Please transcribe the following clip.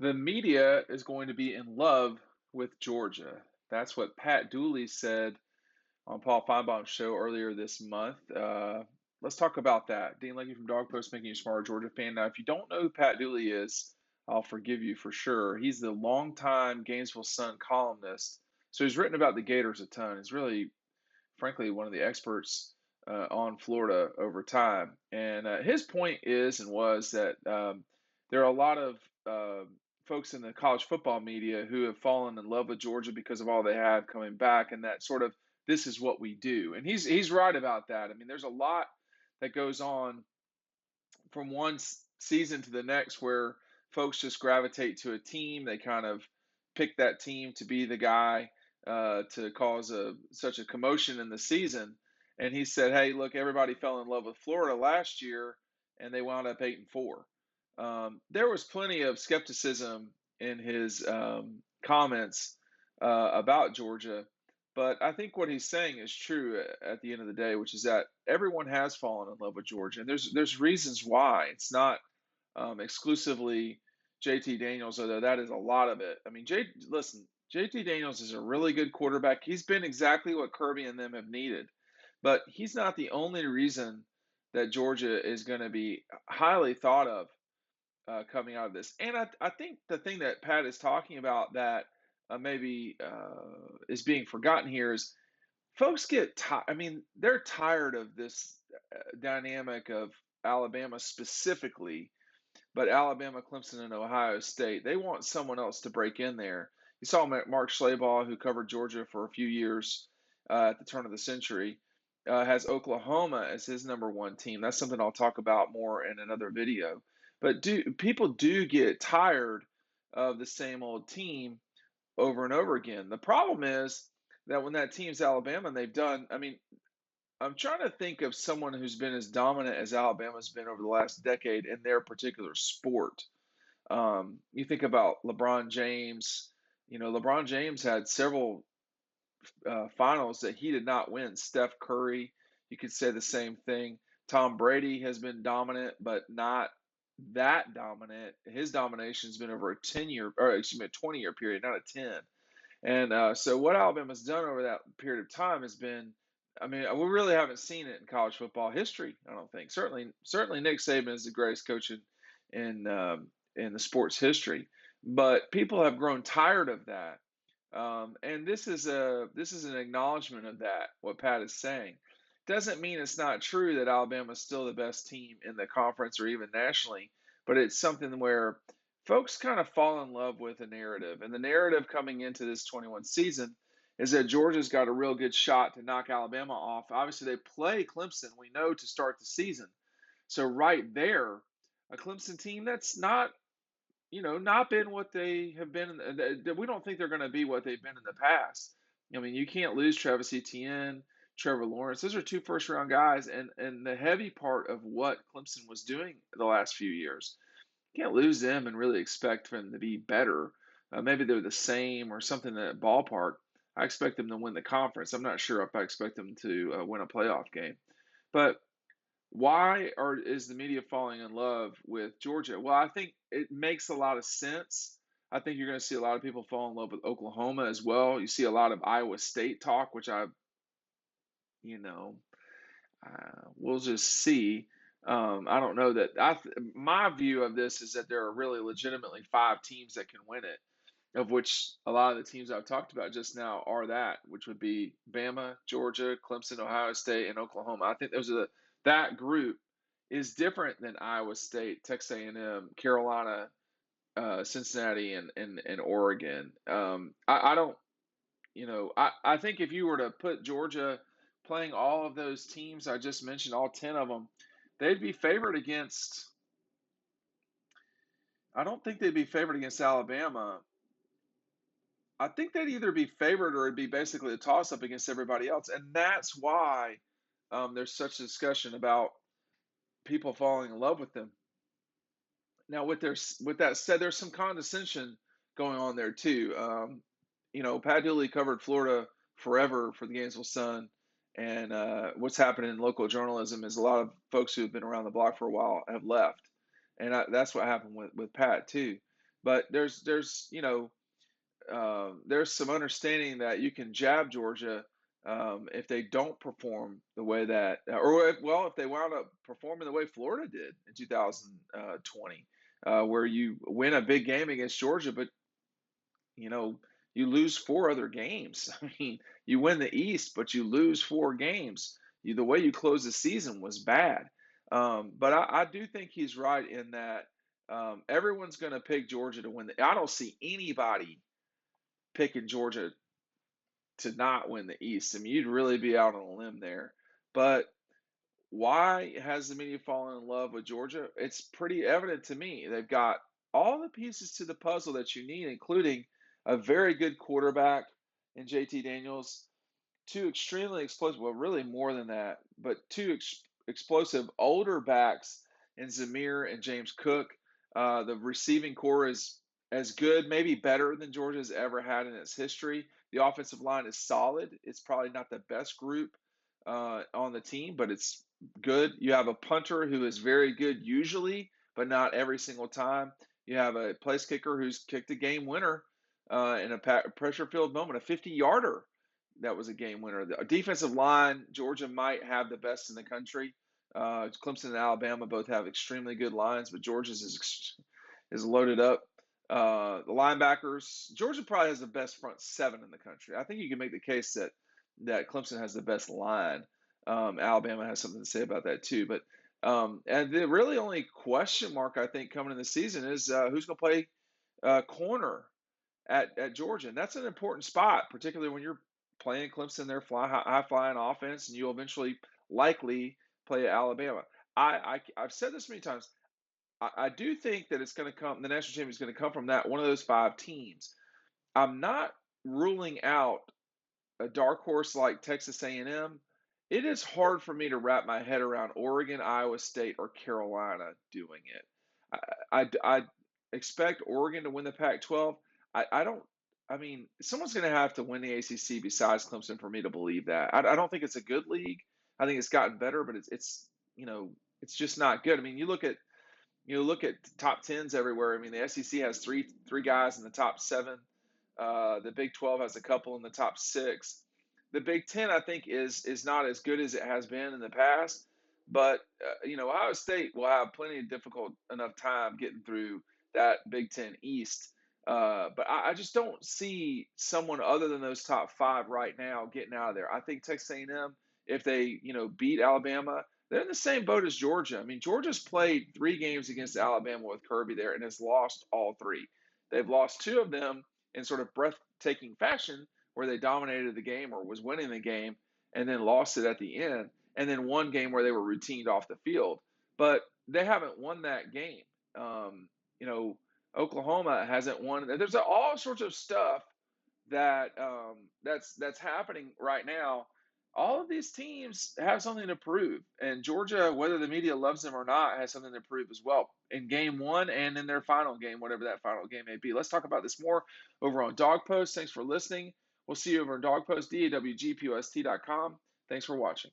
The media is going to be in love with Georgia. That's what Pat Dooley said on Paul Feinbaum's show earlier this month. Let's talk about that. Dean Legge from Dog Post, Making You Smarter, Georgia fan. Now, if you don't know who Pat Dooley is, I'll forgive you for sure. He's the longtime Gainesville Sun columnist. So he's written about the Gators a ton. He's really, frankly, one of the experts on Florida over time. And his point is and was that there are a lot of folks in the college football media who have fallen in love with Georgia because of all they have coming back, and that sort of this is what we do. And he's right about that. I mean, there's a lot that goes on from one season to the next where folks just gravitate to a team. They kind of pick that team to be the guy to cause such a commotion in the season. And he said, "Hey, look, everybody fell in love with Florida last year, and they wound up 8-4." There was plenty of skepticism in his comments about Georgia, but I think what he's saying is true at the end of the day, which is that everyone has fallen in love with Georgia, and there's reasons why. It's not exclusively JT Daniels, although that is a lot of it. I mean, listen, JT Daniels is a really good quarterback. He's been exactly what Kirby and them have needed, but he's not the only reason that Georgia is going to be highly thought of coming out of this. And I think the thing that Pat is talking about that maybe is being forgotten here is folks get tired. I mean, they're tired of this dynamic of Alabama specifically, but Alabama, Clemson, and Ohio State. They want someone else to break in there. You saw Mark Schlabach, who covered Georgia for a few years at the turn of the century, has Oklahoma as his number one team. That's something I'll talk about more in another video. But people do get tired of the same old team over and over again. The problem is that when that team's Alabama and they've done, I mean, I'm trying to think of someone who's been as dominant as Alabama's been over the last decade in their particular sport. You think about LeBron James. You know, LeBron James had several finals that he did not win. Steph Curry, you could say the same thing. Tom Brady has been dominant, but not that dominant. His domination has been over a 10-year, or excuse me, a 20-year period, not a 10. And so what Alabama's done over that period of time has been, I mean, we really haven't seen it in college football history. I don't think. Certainly, Nick Saban is the greatest coach in the sports history. But people have grown tired of that, and this is an acknowledgement of that. What Pat is saying doesn't mean it's not true that Alabama is still the best team in the conference or even nationally, but it's something where folks kind of fall in love with a narrative. And the narrative coming into this 21 season is that Georgia's got a real good shot to knock Alabama off. Obviously, they play Clemson, we know, to start the season. So, right there, a Clemson team that's not been what they have been. We don't think they're going to be what they've been in the past. I mean, you can't lose Travis Etienne, Trevor Lawrence. Those are two first round guys, and the heavy part of what Clemson was doing the last few years. You can't lose them and really expect for them to be better. Maybe they're the same or something in that ballpark. I expect them to win the conference. I'm not sure if I expect them to win a playoff game. But is the media falling in love with Georgia? Well, I think it makes a lot of sense. I think you're going to see a lot of people fall in love with Oklahoma as well. You see a lot of Iowa State talk, which you know, we'll just see. I don't know that my view of this is that there are really legitimately five teams that can win it, of which a lot of the teams I've talked about just now are that, which would be Bama, Georgia, Clemson, Ohio State, and Oklahoma. I think that group is different than Iowa State, Texas A&M, Carolina, Cincinnati, and Oregon. I don't, I think if you were to put Georgia playing all of those teams I just mentioned, all 10 of them, they'd be favored against. I don't think they'd be favored against Alabama. I think they'd either be favored or it'd be basically a toss up against everybody else. And that's why there's such a discussion about people falling in love with them. Now, with that said, there's some condescension going on there too. Pat Dooley covered Florida forever for the Gainesville Sun, and what's happening in local journalism is a lot of folks who have been around the block for a while have left, and that's what happened with Pat too. But there's there's some understanding that you can jab Georgia if they don't perform the way that, if they wound up performing the way Florida did in 2020, where you win a big game against Georgia, but you know you lose four other games. I mean, you win the East, but you lose four games. The way you close the season was bad. But I do think he's right in that everyone's going to pick Georgia to win. I don't see anybody picking Georgia to not win the East. I mean, you'd really be out on a limb there. But why has the media fallen in love with Georgia? It's pretty evident to me. They've got all the pieces to the puzzle that you need, including a very good quarterback in JT Daniels, two extremely explosive, well, really more than that, but two explosive older backs in Zamir and James Cook. The receiving core is as good, maybe better than Georgia's ever had in its history. The offensive line is solid. It's probably not the best group on the team, but it's good. You have a punter who is very good usually, but not every single time. You have a place kicker who's kicked a game winner in a pressure filled moment, a 50-yarder that was a game winner. The defensive line, Georgia might have the best in the country. Clemson and Alabama both have extremely good lines, but Georgia's is loaded up. The linebackers, Georgia probably has the best front seven in the country. I think you can make the case that Clemson has the best line. Alabama has something to say about that too. But and the really only question mark I think coming in the season is who's going to play corner at Georgia, and that's an important spot, particularly when you're playing Clemson, their high flying offense, and you'll eventually likely play Alabama. I've said this many times. I do think that it's going to come. The national championship is going to come from that one of those five teams. I'm not ruling out a dark horse like Texas A&M. It is hard for me to wrap my head around Oregon, Iowa State, or Carolina doing it. I expect Oregon to win the Pac-12. I don't. I mean, someone's going to have to win the ACC besides Clemson for me to believe that. I don't think it's a good league. I think it's gotten better, but it's just not good. I mean, you look at top tens everywhere. I mean, the SEC has three guys in the top seven. The Big 12 has a couple in the top six. The Big Ten, I think, is not as good as it has been in the past. But Ohio State will have plenty of difficult enough time getting through that Big Ten East. But I just don't see someone other than those top five right now getting out of there. I think Texas A&M, if they beat Alabama, they're in the same boat as Georgia. I mean, Georgia's played three games against Alabama with Kirby there and has lost all three. They've lost two of them in sort of breathtaking fashion, where they dominated the game or was winning the game and then lost it at the end, and then one game where they were routined off the field. But they haven't won that game. Um, you know, Oklahoma hasn't won. There's all sorts of stuff that's happening right now. All of these teams have something to prove, and Georgia, whether the media loves them or not, has something to prove as well in game one and in their final game, whatever that final game may be. Let's talk about this more over on Dog Post. Thanks for listening. We'll see you over on Dog Post, DAWGPOST.com. Thanks for watching.